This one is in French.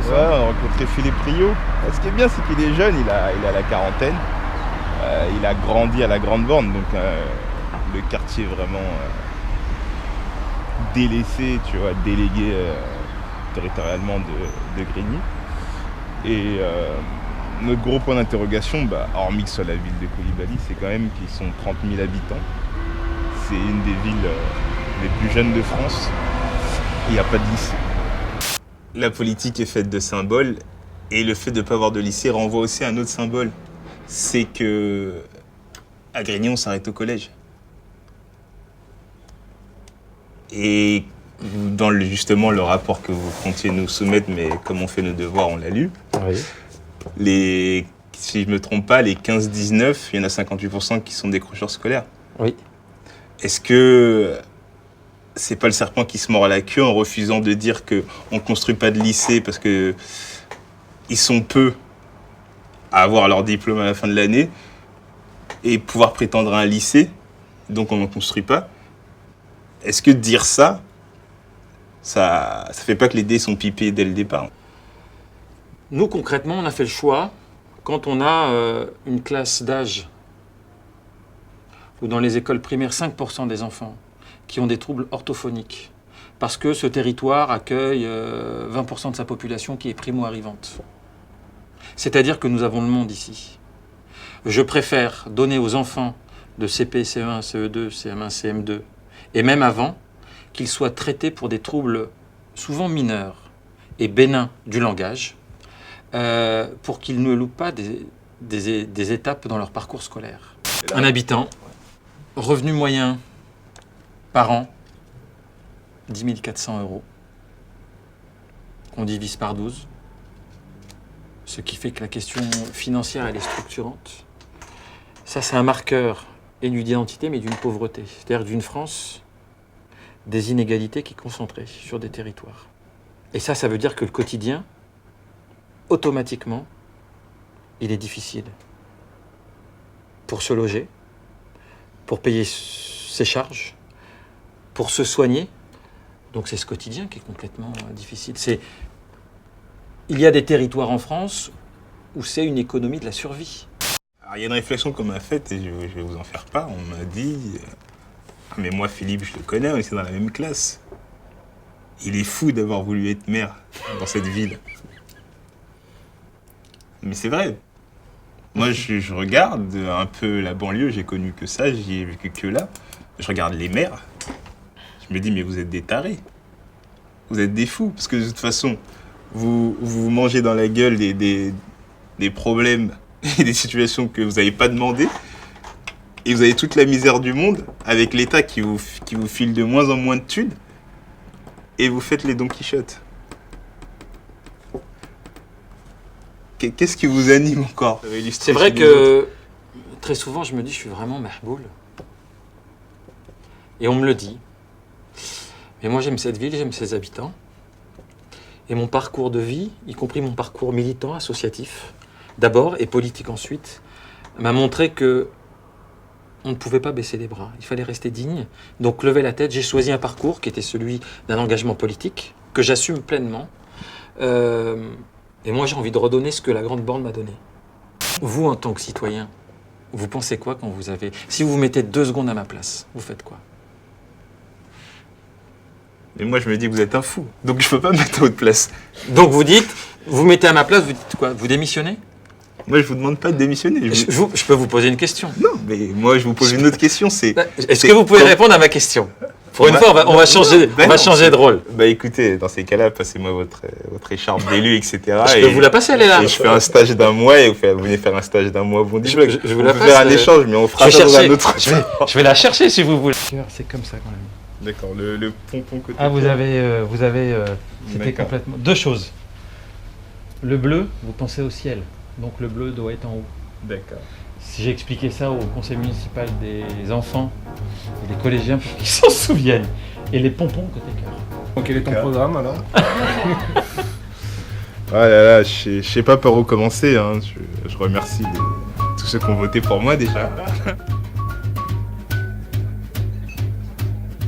ça? Ouais, on a rencontré Philippe Rio. Ce qui est bien, c'est qu'il est jeune, il a la quarantaine. Il a grandi à la Grande Borne, donc le quartier vraiment délaissé, tu vois, délégué territorialement de Grigny. Et notre gros point d'interrogation, hormis que ce soit la ville de Coulibaly, c'est quand même qu'ils sont 30 000 habitants. C'est une des villes les plus jeunes de France. Il n'y a pas de lycée. La politique est faite de symboles et le fait de ne pas avoir de lycée renvoie aussi à un autre symbole. C'est que à Grigny, on s'arrête au collège. Et dans justement le rapport que vous comptiez nous soumettre, mais comme on fait nos devoirs, on l'a lu. Oui. Si je ne me trompe pas, les 15-19, il y en a 58% qui sont décrocheurs scolaires. Oui. Est-ce que c'est pas le serpent qui se mord la queue en refusant de dire qu'on ne construit pas de lycée parce qu'ils sont peu à avoir leur diplôme à la fin de l'année et pouvoir prétendre à un lycée, donc on n'en construit pas? Est-ce que dire ça fait pas que les dés sont pipés dès le départ? Nous, concrètement, on a fait le choix, quand on a une classe d'âge où dans les écoles primaires, 5% des enfants qui ont des troubles orthophoniques, parce que ce territoire accueille 20% de sa population qui est primo-arrivante. C'est-à-dire que nous avons le monde ici. Je préfère donner aux enfants de CP, CE1, CE2, CM1, CM2, et même avant, qu'ils soient traités pour des troubles souvent mineurs et bénins du langage, pour qu'ils ne loupent pas des étapes dans leur parcours scolaire. Un habitant, revenu moyen par an, 10 400 €. On divise par 12. Ce qui fait que la question financière, elle est structurante. Ça, c'est un marqueur, et d'une identité, mais d'une pauvreté. C'est-à-dire d'une France, des inégalités qui sont concentrées sur des territoires. Et ça veut dire que le quotidien, automatiquement, il est difficile. Pour se loger, pour payer ses charges, pour se soigner. Donc c'est ce quotidien qui est complètement difficile. Il y a des territoires en France où c'est une économie de la survie. Alors, il y a une réflexion qu'on m'a faite et je vais vous en faire part. On m'a dit, mais moi Philippe, je le connais, on était dans la même classe. Il est fou d'avoir voulu être maire dans cette ville. Mais c'est vrai. Moi, je regarde un peu la banlieue, j'ai connu que ça, j'y ai vécu que là. Je regarde les maires, je me dis, mais vous êtes des tarés. Vous êtes des fous. Parce que de toute façon, vous mangez dans la gueule des problèmes et des situations que vous n'avez pas demandé. Et vous avez toute la misère du monde avec l'État qui vous file de moins en moins de thunes. Et vous faites les Don Quichotte. Qu'est-ce qui vous anime encore? C'est vrai que très souvent, je me dis, je suis vraiment mahboul. Et on me le dit. Mais moi, j'aime cette ville, j'aime ses habitants. Et mon parcours de vie, y compris mon parcours militant, associatif, d'abord, et politique ensuite, m'a montré que on ne pouvait pas baisser les bras. Il fallait rester digne. Donc, lever la tête. J'ai choisi un parcours qui était celui d'un engagement politique, que j'assume pleinement. Et moi, j'ai envie de redonner ce que la Grande Borne m'a donné. Vous, en tant que citoyen, vous pensez quoi quand vous avez... Si vous vous mettez 2 secondes à ma place, vous faites quoi? Mais moi, je me dis que vous êtes un fou. Donc, je peux pas me mettre à votre place. Donc, vous dites, vous mettez à ma place, vous dites quoi? Vous démissionnez? Moi, je vous demande pas de démissionner. Je peux vous poser une question? Non, mais moi, je vous pose une autre question. Est-ce que vous pouvez répondre à ma question? Pour une fois, on va changer de rôle. Bah écoutez, dans ces cas-là, passez-moi votre écharpe d'élu, etc. Je peux vous la passer, elle est là. Et je fais un stage d'1 mois et vous venez faire un stage d'1 mois au Bondibloc. Je vous la passe. faire un échange, mais on fera ça dans un autre. Je vais la chercher si vous voulez. C'est comme ça quand même. D'accord, le pompon côté. Ah, c'était complètement... 2 choses. Le bleu, vous pensez au ciel. Donc le bleu doit être en haut. D'accord. Si j'ai expliqué ça au conseil municipal des enfants et des collégiens pour qu'ils s'en souviennent. Et les pompons côté cœur. Donc quel est ton programme alors? Ah là là, je sais pas par où commencer. Hein. Je remercie tous ceux qui ont voté pour moi déjà.